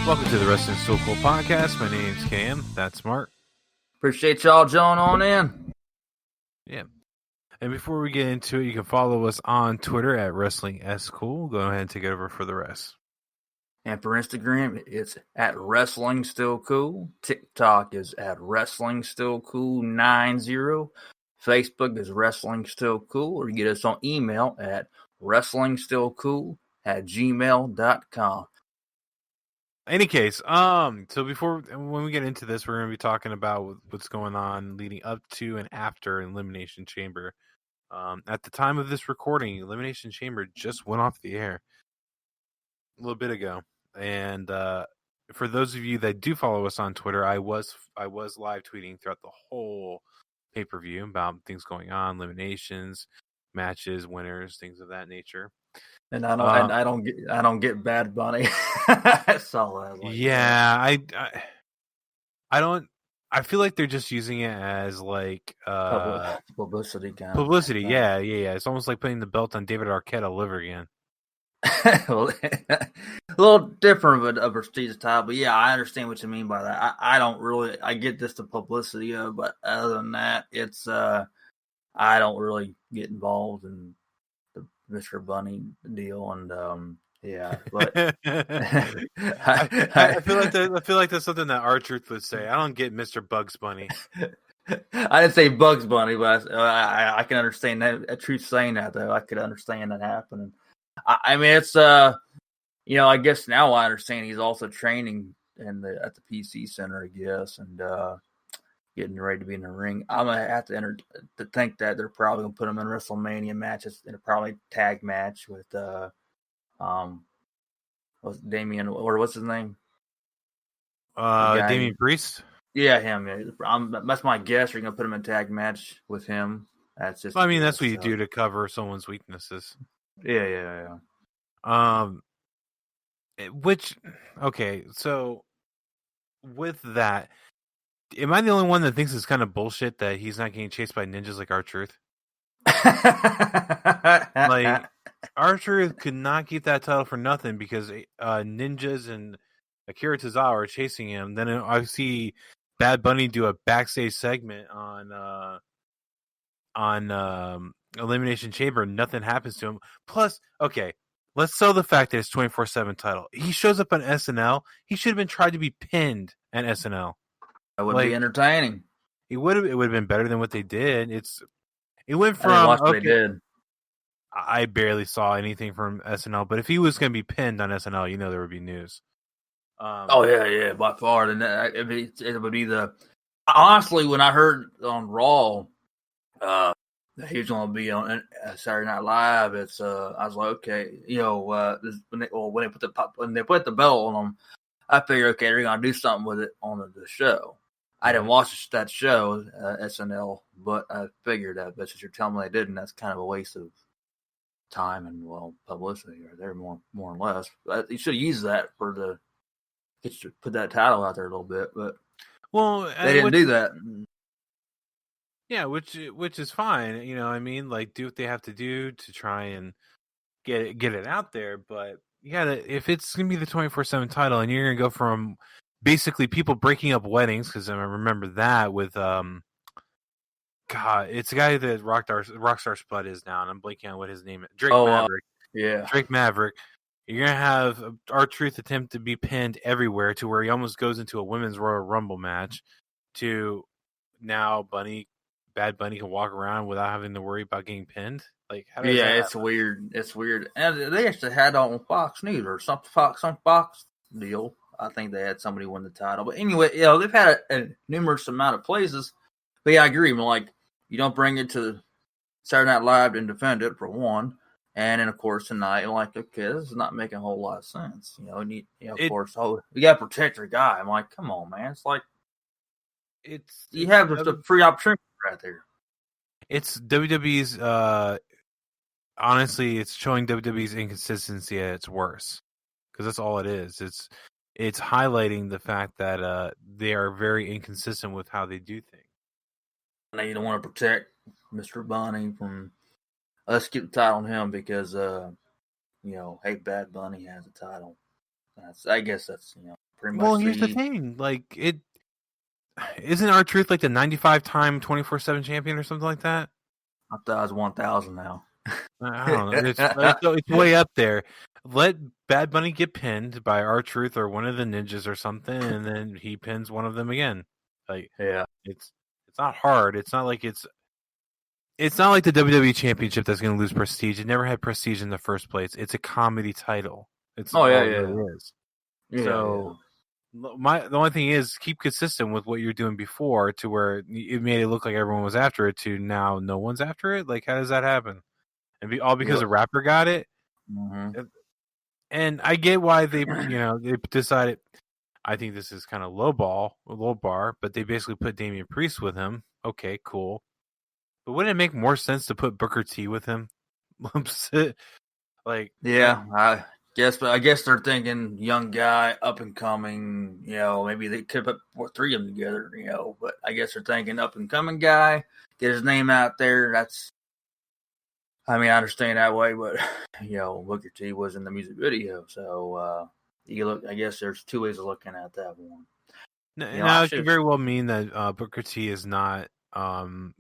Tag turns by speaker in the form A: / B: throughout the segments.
A: Welcome to the Wrestling Still Cool podcast. My name's Cam. That's Mark.
B: Appreciate y'all joining on in.
A: Yeah. And before we get into it, you can follow us on Twitter at WrestlingSCool. Go ahead and take it over for the rest.
B: And for Instagram, it's at Wrestling Still Cool. TikTok is at Wrestling Still Cool 90. Facebook is Wrestling Still Cool. Or you get us on email at WrestlingStillCool@gmail.com.
A: Any case, so when we get into this, we're going to be talking about what's going on leading up to and after Elimination Chamber. At the time of this recording, Elimination Chamber just went off the air a little bit ago. And for those of you that do follow us on Twitter, I was live tweeting throughout the whole pay-per-view about things going on, eliminations, matches, winners, things of that nature.
B: And I don't get Bad Bunny. I saw that.
A: Yeah, I don't. I feel like they're just using it as like
B: publicity.
A: Publicity, yeah. It's almost like putting the belt on David Arquette all over again.
B: Well, a little different of a prestigious title, but yeah, I understand what you mean by that. I get this the publicity of, but other than that, it's I don't really get involved in the Mr. Bunny deal, and yeah, but
A: I feel like that's something that R-Truth would say. I don't get Mr. Bugs Bunny.
B: I didn't say Bugs Bunny, but I can understand that. Truth saying that though, I could understand that happening. I mean, it's I guess now I understand he's also training at the PC Center, I guess, and getting ready to be in the ring. I'm gonna have to think that they're probably gonna put him in Wrestlemania matches, in a probably tag match with what's Damian, or what's his name?
A: Damian Priest.
B: Yeah, him. That's my guess. You're gonna put him in a tag match with him. That's just.
A: Well, I mean, that's what you do to cover someone's weaknesses.
B: Yeah.
A: Okay, so with that, am I the only one that thinks it's kind of bullshit that he's not getting chased by ninjas like R-Truth? Like, R-Truth could not keep that title for nothing because ninjas and Akira Tozawa are chasing him. Then I see Bad Bunny do a backstage segment on Elimination Chamber. Nothing happens to him. Plus, okay, let's sell the fact that it's 24/7 title. He shows up on SNL. He should have been tried to be pinned at SNL.
B: That would be entertaining.
A: It would have been better than what they did. It went from
B: what they did.
A: I barely saw anything from SNL, but if he was going to be pinned on SNL, there would be news.
B: Yeah, by far. Then it would be the. Honestly, when I heard on Raw, that he was going to be on Saturday Night Live, I was like, okay, when they put the belt on him, I figured, okay, they're going to do something with it on the show. I didn't watch that show, SNL, but I figured that. But since you're telling me they didn't, that's kind of a waste of time and publicity right there, more or less. But you should use that to put that title out there a little bit, but they didn't do that.
A: Yeah, which is fine. I mean, like, do what they have to do to try and get it out there. But you gotta, if it's gonna be the 24/7 title, and you're gonna go from basically people breaking up weddings, because I remember that with it's the guy that Rockstar Spud is now, and I'm blanking on what his name is. Drake Maverick. Drake Maverick. You're gonna have R-Truth attempt to be pinned everywhere to where he almost goes into a women's Royal Rumble match. To now, Bad Bunny can walk around without having to worry about getting pinned. Like, how does that
B: it's
A: happen?
B: weird. It's weird, and they actually had on Fox News or some Fox deal. I think they had somebody win the title, but anyway, they've had a numerous amount of places. But yeah, I agree. Like, you don't bring it to Saturday Night Live and defend it for one. And then, of course, tonight, you're like, okay, this is not making a whole lot of sense. Of course, you got to protect your guy. I'm like, come on, man. It's like, you have the free opportunity right there.
A: It's WWE's, honestly, it's showing WWE's inconsistency at its worst. Because that's all it is. It's highlighting the fact that they are very inconsistent with how they do things.
B: Now, you don't want to protect Mr. Bunny from... Let's keep the title on him because, hey, Bad Bunny has a title. I guess that's, pretty much.
A: Well, here's the thing. Like, it isn't R-Truth like the 95-time 24/7 champion or something like that?
B: I thought it was 1,000 now.
A: I don't know. It's way up there. Let Bad Bunny get pinned by R-Truth or one of the ninjas or something, and then he pins one of them again. Like,
B: Yeah,
A: it's not hard. It's not like the WWE Championship that's going to lose prestige. It never had prestige in the first place. It's a comedy title. It's all it really is.
B: Yeah,
A: so the only thing is keep consistent with what you're doing before, to where it made it look like everyone was after it, to now no one's after it. Like, how does that happen? And all because a rapper got it.
B: Mm-hmm.
A: And I get why they decided. I think this is kind of low bar, but they basically put Damian Priest with him. Okay, cool. But wouldn't it make more sense to put Booker T with him? Like,
B: yeah, I guess they're thinking young guy, up and coming. Maybe they could put 3 of them together. But I guess they're thinking up and coming guy, get his name out there. I understand that way, but Booker T was in the music video, so I guess there's 2 ways of looking at that one.
A: Now it could very well mean that Booker T is not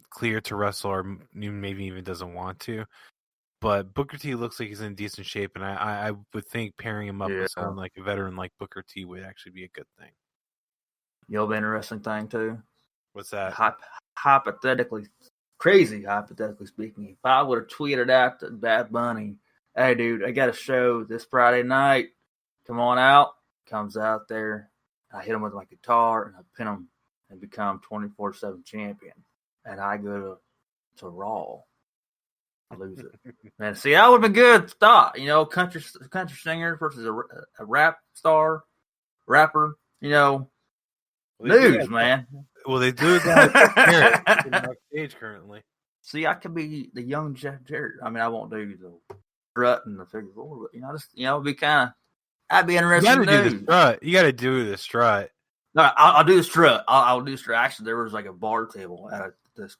A: clear to wrestle, or maybe even doesn't want to. But Booker T looks like he's in decent shape, and I would think pairing him up with someone like a veteran like Booker T would actually be a good thing.
B: Be interesting thing too.
A: What's that?
B: Hypothetically speaking, if I would have tweeted out to Bad Bunny, "Hey, dude, I got a show this Friday night. Come on out." Comes out there. I hit him with my guitar and I pin him and become 24/7 champion. And I go to Raw. I lose it. Man, see, that would have been good thought. Country singer versus a rapper. News, man.
A: Well, they do that backstage currently.
B: See, I could be the young Jeff Jarrett. I won't do the strut and the figure 4, but it'd be kind of. I'd be interested.
A: You got to do the strut. You got to do the strut.
B: No, I'll do the strut. I'll do the strut. Actually, there was like a bar table at this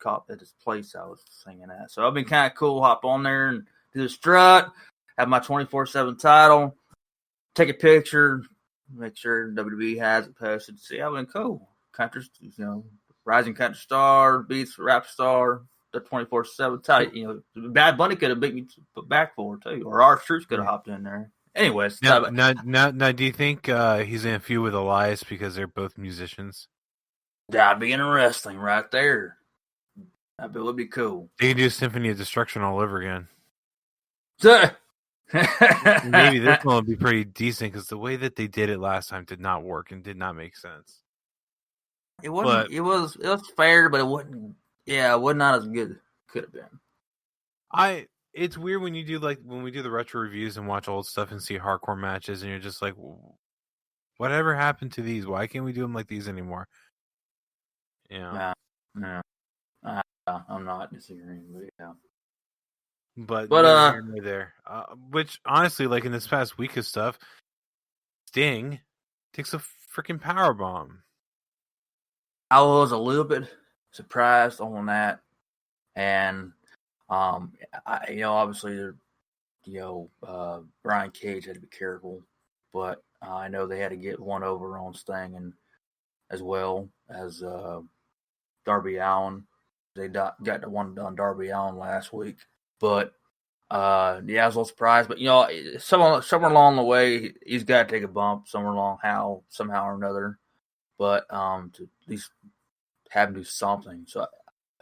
B: place I was singing at, so it'd be kind of cool. Hop on there and do the strut. Have my 24/7 title. Take a picture. Make sure WWE has it posted. See, that would be cool. Country, rising country star beats rap star. The 24/7 title. Bad Bunny could have beat me back for too, or R-Truth could have hopped in there. Anyways,
A: now, do you think he's in a feud with Elias because they're both musicians?
B: That'd be interesting, right there. That would be cool.
A: They can do Symphony of Destruction all over again.
B: Maybe
A: this one will be pretty decent, because the way that they did it last time did not work and did not make sense.
B: It wasn't. It was fair, but it wasn't. Yeah, it was not as good as it could have been.
A: It's weird when you do, like, when we do the retro reviews and watch old stuff and see hardcore matches, and you're just like, whatever happened to these? Why can't we do them like these anymore?
B: No. I'm not disagreeing, but yeah.
A: But there. Which, honestly, like in this past week of stuff, Sting takes a freaking powerbomb.
B: I was a little bit surprised on that, and obviously, Brian Cage had to be careful, but I know they had to get one over on Sting, and as well as Darby Allin. They got the one done Darby Allin last week, but I was a little surprised. But somewhere along the way, he's got to take a bump somehow or another. But to at least have him do something. So,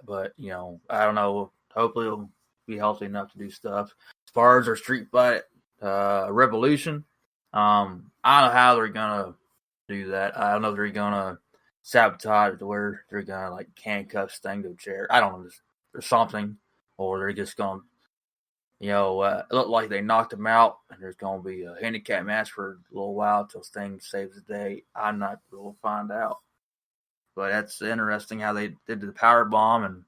B: but I don't know. Hopefully, he'll be healthy enough to do stuff. As far as their street fight, Revolution, I don't know how they're gonna do that. I don't know if they're gonna sabotage it to where they're gonna like handcuff Sting to a chair. I don't know. There's something, or they're just gonna, it looked like they knocked him out, and there's gonna be a handicap match for a little while until Sting saves the day. I'm not. We'll find out. But that's interesting how they did the power bomb, and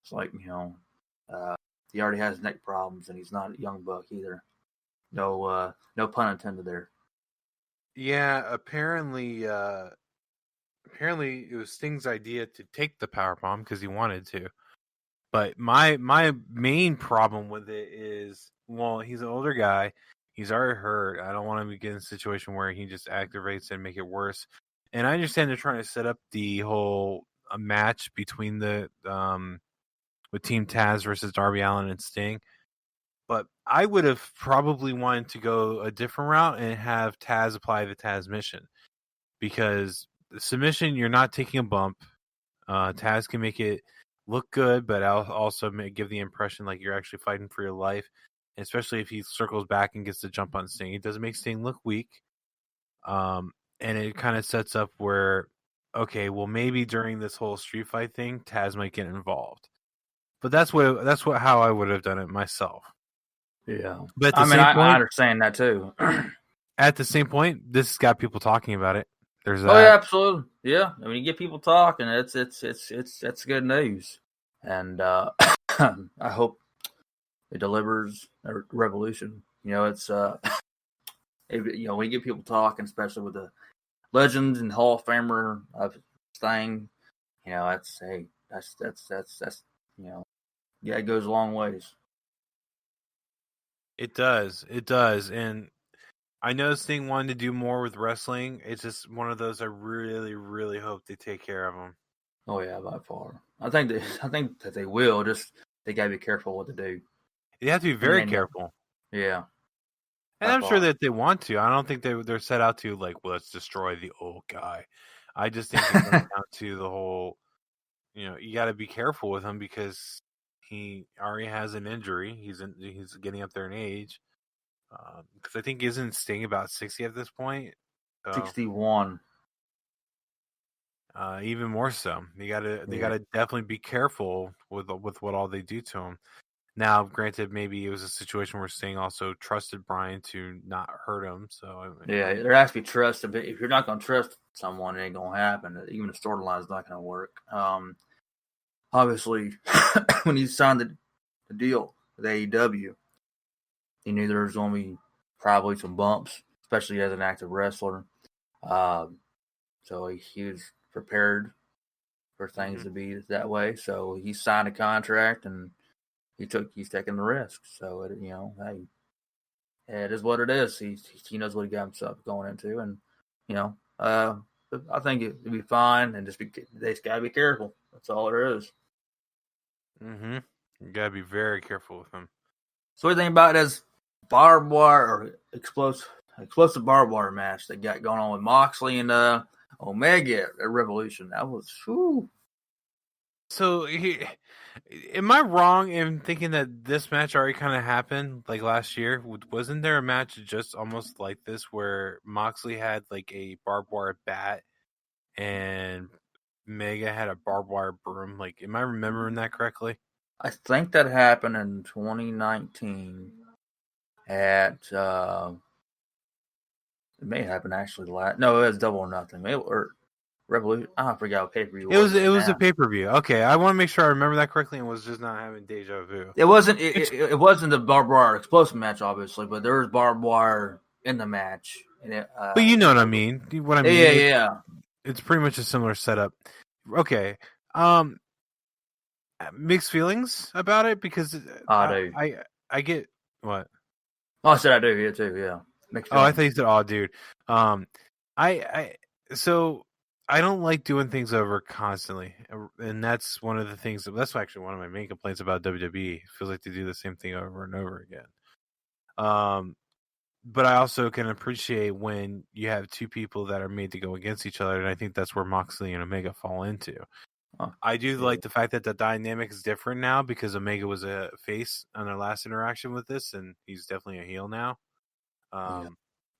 B: it's like he already has neck problems, and he's not a young buck either. No pun intended there.
A: Yeah, apparently it was Sting's idea to take the powerbomb because he wanted to. But my main problem with it is, well, he's an older guy. He's already hurt. I don't want him to get in a situation where he just aggravates and make it worse. And I understand they're trying to set up the whole match between the with Team Taz versus Darby Allin and Sting. But I would have probably wanted to go a different route and have Taz apply the Taz mission. Because the submission, you're not taking a bump. Taz can make it look good, but I'll also give the impression like you're actually fighting for your life. And especially if he circles back and gets the jump on Sting. It doesn't make Sting look weak. And it kind of sets up where, okay, well, maybe during this whole street fight thing, Taz might get involved. But that's how I would have done it myself.
B: Yeah.
A: But
B: I understand that too.
A: At the same point, this has got people talking about it. There's that.
B: Oh yeah, absolutely. Yeah. I mean, you get people talking, it's good news. And I hope it delivers a revolution. It's when you get people talking, especially with the legends and Hall of Famer of Sting, that's it goes a long ways.
A: It does, and I know Sting wanted to do more with wrestling. It's just one of those I really, really hope they take care of him.
B: Oh yeah, by far. I think that they will. Just they gotta be careful what to do.
A: You have to be very careful.
B: Yeah.
A: And I'm sure that they want to. I don't think they're set out to let's destroy the old guy. I just think it comes down to the whole, you got to be careful with him because he already has an injury. He's getting up there in age. Because I think isn't Sting about 60 at this point? So,
B: 61.
A: Even more so. They gotta definitely be careful with what all they do to him. Now, granted, maybe it was a situation where Sting also trusted Bryan to not hurt him. So
B: there has to be trust. If you're not going to trust someone, it ain't going to happen. Even the storyline is not going to work. Obviously, when he signed the deal with AEW, he knew there was going to be probably some bumps, especially as an active wrestler. So he was prepared for things to be that way. So he signed a contract and he's taking the risk. So hey, it is what it is. He knows what he got himself going into, and I think it'd be fine. And they just gotta be careful. That's all there is.
A: You gotta be very careful with him.
B: So what do you think about this barbed wire or explosive barbed wire match that got going on with Moxley and Omega at Revolution? That was whew.
A: So, am I wrong in thinking that this match already kind of happened like last year? Wasn't there a match just almost like this where Moxley had like a barbed wire bat and Mega had a barbed wire broom? Like, am I remembering that correctly?
B: I think that happened in 2019 at it may happen actually no, it was Double or Nothing. Or Revolution. I forgot what pay-per-view
A: it was a pay-per-view. Okay, I want to make sure I remember that correctly and was just not having deja vu.
B: It wasn't the barbed wire explosive match, obviously, but there was barbed wire in the match. And
A: but you know what I mean.
B: Yeah.
A: It's pretty much a similar setup. Okay. Mixed feelings about it because I get what?
B: Oh, I said I do. Yeah, too. Yeah. Mixed feelings.
A: I thought you said, dude. So I don't like doing things over constantly, and that's one of the things. That's actually one of my main complaints about WWE. It feels like they do the same thing over and over again. But I also can appreciate when you have two people that are made to go against each other, and I think that's where Moxley and Omega fall into. I do like the fact that the dynamic is different now because Omega was a face on their last interaction with this, and he's definitely a heel now.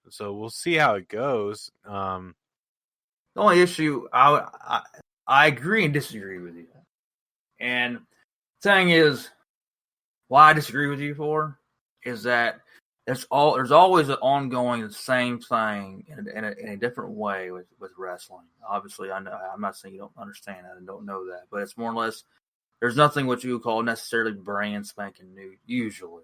A: So we'll see how it goes.
B: The only issue, I agree and disagree with you. And the thing is, why I disagree with you for is that there's always an ongoing the same thing in a different way with wrestling. Obviously, I know I'm not saying you don't understand that and don't know that, but it's more or less there's nothing what you would call necessarily brand spanking new usually.